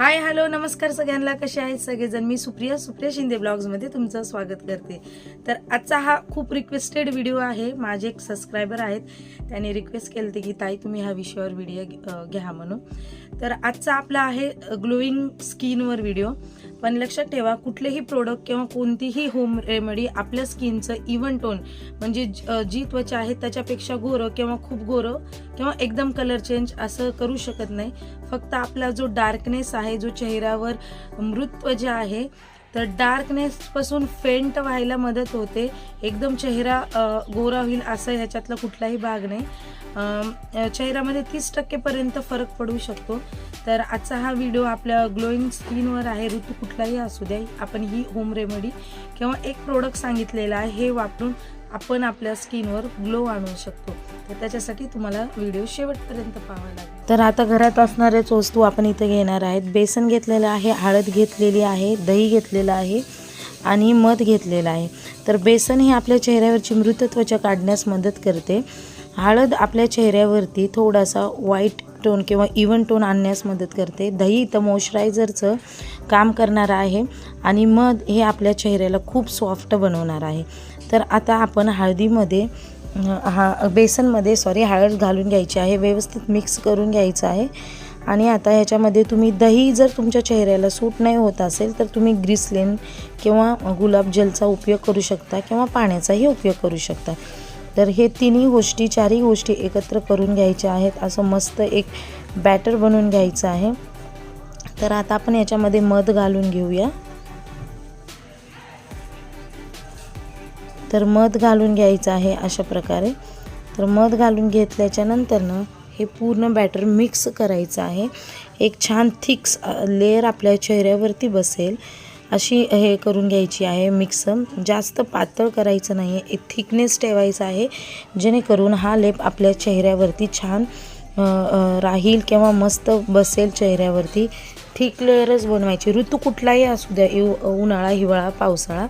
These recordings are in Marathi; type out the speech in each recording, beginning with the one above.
हाय हॅलो नमस्कार सगळ्यांना, कसे आहेत सगळेजण। मी सुप्रिया शिंदे ब्लॉग्समध्ये तुमचं स्वागत करते। तर आजचा हा खूप रिक्वेस्टेड व्हिडिओ आहे। माझे एक सबस्क्रायबर आहेत, त्यांनी रिक्वेस्ट केली होती की ताई तुम्ही हा विषयावर व्हिडिओ घ्या म्हणून। तर आजचा आपला आहे ग्लोईंग स्किनवर व्हिडिओ। पण लक्षात ठेवा, कुठलेही प्रोडक्ट किंवा कोणतीही होम रेमेडी आपल्या स्किनचं इव्हन टोन म्हणजे जी त्वचा आहे त्याच्यापेक्षा गोरं किंवा खूप गोरं किंवा एकदम कलर चेंज असं करू शकत नाही। फक्त आपला जो डार्कनेस आहे, जो चेहऱ्यावर मृत त्वचा आहे, तर डार्कनेस पासून फेंट व्हायला मदत होते। एकदम चेहरा गोरा होईल असं ह्याच्यातला कुठलाही भाग नाही। चेहऱ्यामध्ये 30% पर्यंत फरक पडू शकतो। तर आजचा हा व्हिडिओ आपल्या ग्लोईंग स्किनवर आहे। ऋतू कुठलाही असू द्या, आपण ही होम रेमेडी किंवा एक प्रोडक्ट सांगितलेला आहे, हे वापरून आपण आपल्या स्किनवर ग्लो आणू शकतो। तर त्याच्यासाठी तुम्हाला व्हिडिओ शेवटपर्यंत पाहावा लागेल। तर आता घरात असणाऱ्याच वस्तू आपण इथे घेणार आहेत। बेसन घेतलेलं आहे, हळद घेतलेली आहे, दही घेतलेलं आहे आणि मध घेतलेला आहे। तर बेसन हे आपल्या चेहऱ्यावरची मृत त्वचा काढण्यास मदत करते। हळद आपल्या चेहऱ्यावरती थोडासा व्हाईट टोन किंवा इव्हन टोन आणण्यास मदत करते। दही तर मॉइश्चरायझरचं काम करणार आहे आणि मध हे आपल्या चेहऱ्याला खूप सॉफ्ट बनवणार आहे। तर आता आपण हळदीमध्ये बेसनमध्ये हळद घालून घ्यायची आहे, व्यवस्थित मिक्स करून घ्यायचं आहे। आणि आता ह्याच्यामध्ये तुम्ही दही जर तुमच्या चेहऱ्याला सूट नाही होत असेल तर तुम्ही ग्लिसरीन किंवा गुलाब जलचा उपयोग करू शकता किंवा पाण्याचाही उपयोग करू शकता। तर हे चारही गोष्टी एकत्र करून घ्यायच्या आहेत। असं मस्त एक बॅटर बनवून घ्यायचं आहे। तर आता आपण याच्यामध्ये मध घालून घेऊया। तर मध घालून घ्यायचं आहे अशा प्रकारे। तर मध घालून घेतल्याच्या नंतरनं हे पूर्ण बॅटर मिक्स करायचं आहे। एक छान थिक लेयर आपल्या चेहऱ्यावरती बसेल अशी हे करून घ्यायची आहे मिक्स। जास्त पातळ करायचं नाही आहे, एक थिकनेस ठेवायचा आहे, जेणेकरून हा लेप आपल्या चेहऱ्यावरती छान राहील किंवा मस्त बसेल चेहऱ्यावरती। थिक लेयरच बनवायची। ऋतू कुठलाही असू द्या, उन्हाळा, हिवाळा, पावसाळा,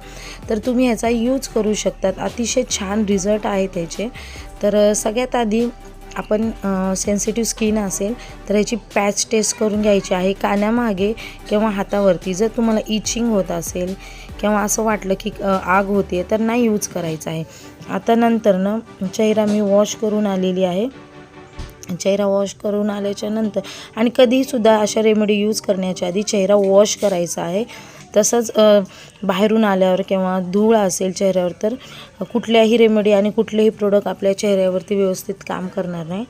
तर तुम्ही ह्याचा यूज करू शकतात। अतिशय छान रिझल्ट आहे त्याचे। तर सगळ्यात आधी आपण सेन्सिटिव्ह स्किन असेल तर ह्याची पॅच टेस्ट करून घ्यायची आहे कानामागे किंवा हातावरती। जर तुम्हाला इचिंग होत असेल किंवा असं वाटलं की आग होते तर नाही यूज करायचं आहे। आता नंतरनं चेहरा मी वॉश करून आलेली आहे। चेहरा वॉश करून आल्याच्या नंतर आणि कधीसुद्धा अशा रेमेडी यूज करण्याच्या आधी चेहरा वॉश करायचा आहे। तसंच बाहेरून आल्यावर किंवा धूळ असेल चेहऱ्यावर तर कुठल्याही रेमेडी आणि कुठलेही प्रोडक्ट आपल्या चेहऱ्यावरती व्यवस्थित काम करणार नाही।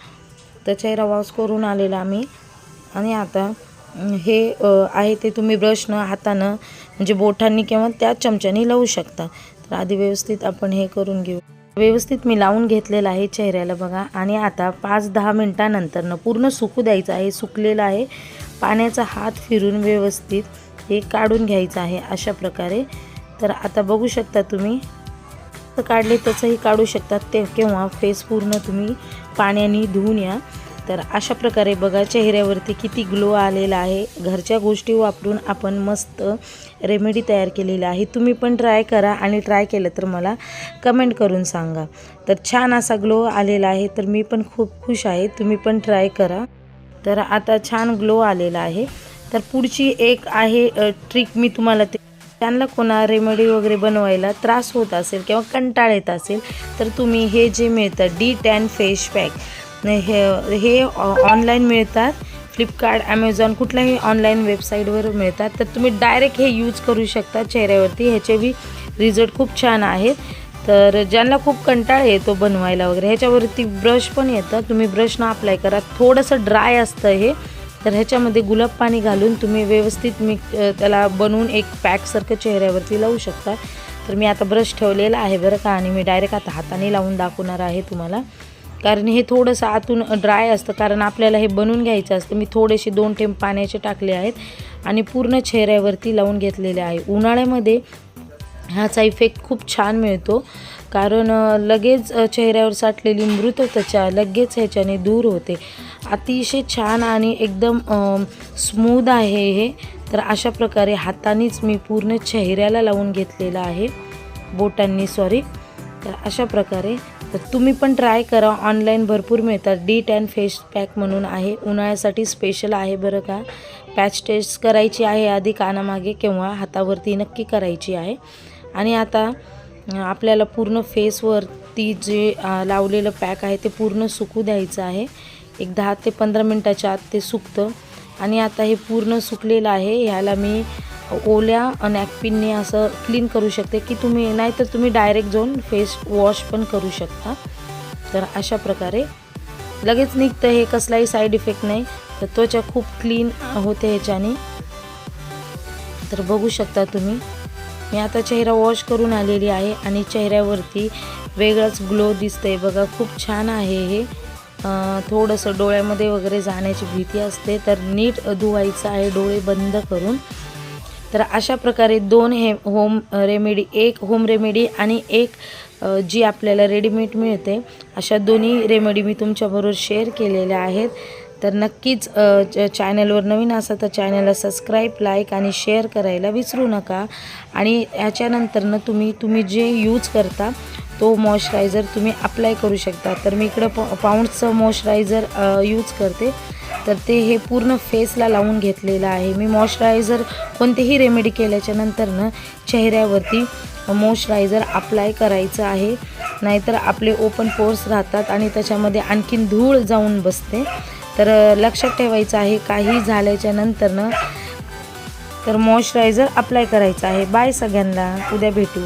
तर चेहरा वॉश करून आलेला आम्ही आणि आता हे आहे ते तुम्ही ब्रशनं, हातानं म्हणजे बोटांनी किंवा त्या चमच्यानी लावू शकता। तर आधी व्यवस्थित आपण हे करून घेऊ। व्यवस्थित मी लावून घेतलेलं आहे चेहऱ्याला बघा। आणि आता 5-10 मिनटानंतरनं पूर्ण सुकू द्यायचं आहे। सुकलेलं आहे, पाण्याचा हात फिरून व्यवस्थित हे काढून घ्यायचं आहे अशा प्रकारे। तर आता बघू शकता तुम्ही काढले तसंही काढू शकतात ते, किंवा फेस पूर्ण तुम्ही पाण्याने धुवून या। तर अशा प्रकारे बघा चेहऱ्यावरती किती ग्लो आलेला आहे। घरच्या गोष्टी वापरून आपण मस्त रेमेडी तयार केलेली आहे। तुम्ही पण ट्राय करा आणि ट्राय केलं तर मला कमेंट करून सांगा। तर छान असा ग्लो आलेला आहे, तर मी पण खूप खुश आहे। तुम्ही पण ट्राय करा। तर आता छान ग्लो आलेला आहे। तर पुढची एक आहे ट्रिक मी तुम्हाला त्यांना कोणा रेमेडी वगैरे बनवायला त्रास होत असेल किंवा कंटाळ येत असेल तर तुम्ही हे जे मिळतं D10 फेस पॅक, हे ऑनलाईन मिळतात। फ्लिपकार्ट, ॲमेझॉन, कुठल्याही ऑनलाईन वेबसाईटवर मिळतात। तर तुम्ही डायरेक्ट हे यूज करू शकता चेहऱ्यावरती। ह्याचे बी रिझल्ट खूप छान आहेत। तर ज्यांना खूप कंटाळा येतो बनवायला वगैरे, ह्याच्यावरती ब्रश पण येतं, तुम्ही ब्रशनं अप्लाय करा। थोडंसं ड्राय असतं हे, तर ह्याच्यामध्ये गुलाब पाणी घालून तुम्ही व्यवस्थित त्याला बनवून एक पॅकसारखं चेहऱ्यावरती लावू शकता। तर मी आता ब्रश ठेवलेला आहे बरं का, आणि मी डायरेक्ट आता हाताने लावून दाखवणार आहे तुम्हाला, कारण हे थोडंसं आतून ड्राय असतं, कारण आपल्याला हे बनवून घ्यायचं असतं। मी थोडेसे 2 थेंब पाण्याचे टाकले आहेत आणि पूर्ण चेहऱ्यावरती लावून घेतलेले आहे। उन्हाळ्यामध्ये ह्याचा इफेक्ट खूप छान मिळतो, कारण लगेच चेहऱ्यावर साठलेली मृत त्वचा लगेच ह्याच्याने दूर होते। अतिशय छान आणि एकदम स्मूथ आहे हे। तर अशा प्रकारे हातानेच मी पूर्ण चेहऱ्याला लावून घेतलेलं आहे, बोटांनी तर अशा प्रकारे। तर तुम्ही पण ट्राय करा। ऑनलाईन भरपूर मिळतात। D10 फेस पॅक म्हणून आहे, उन्हाळ्यासाठी स्पेशल आहे बरं का। पॅच टेस्ट करायची आहे आधी कानामागे किंवा हातावरती नक्की करायची आहे. आणि आता आपल्याला पूर्ण फेसवरती जे लावलेलं पॅक आहे ते पूर्ण सुकू द्यायचं आहे. एक 10 ते 15 मिनटाच्या आत ते सुकतं. आणि आता हे पूर्ण सुकलेलं आहे. ह्याला मी ओल्या नॅपकिनने असं क्लीन करू शकते की तुम्ही, नाहीतर तुम्ही डायरेक्ट जाऊन फेस वॉश पण करू शकता. तर अशा प्रकारे लगेच निघतं, हे कसलाही साईड इफेक्ट नाही. तर त्वचा खूप क्लीन होते ह्याच्याने. तर बघू शकता तुम्ही, मी आता चेहरा वॉश करून आलेली आहे आणि चेहऱ्यावरती वेगळंच ग्लो दिसतंय बघा. खूप छान आहे हे. थोडंसं डोळ्यामध्ये वगैरे जाण्याची भीती असते, तर नीट धुवायचं आहे डोळे बंद करून. तर अशा प्रकारे 2 होम रेमेडी, एक होम रेमेडी आणि एक जी आपल्याला रेडीमेड मिळते, अशा दोन्ही रेमेडी मी तुमच्याबरोबर शेअर केलेल्या आहेत. तर नक्कीच चॅनलवर नवीन असा तर चॅनलला सबस्क्राईब, लाईक आणि शेअर करायला विसरू नका. आणि याच्यानंतरनं तुम्ही जे यूज करता तो मॉइश्चरायझर तुम्ही अप्लाय करू शकता. तर मी इकडं पाऊंड्सचं मॉइश्चरायझर यूज करते. तर ते हे पूर्ण फेसला लावून घेतलेलं आहे मी. मॉइश्चरायझर कोणतीही रेमेडी केल्याच्या नंतरनं चेहऱ्यावरती मॉइश्चरायझर अप्लाय करायचं आहे, नाहीतर आपले ओपन पोर्स राहतात आणि त्याच्यामध्ये आणखीन धूळ जाऊन बसते. तर लक्षात ठेवायचं आहे, काही झाल्याच्या नंतरनं तर मॉइश्चरायझर अप्लाय करायचं आहे. बाय सगळ्यांना, उद्या भेटू.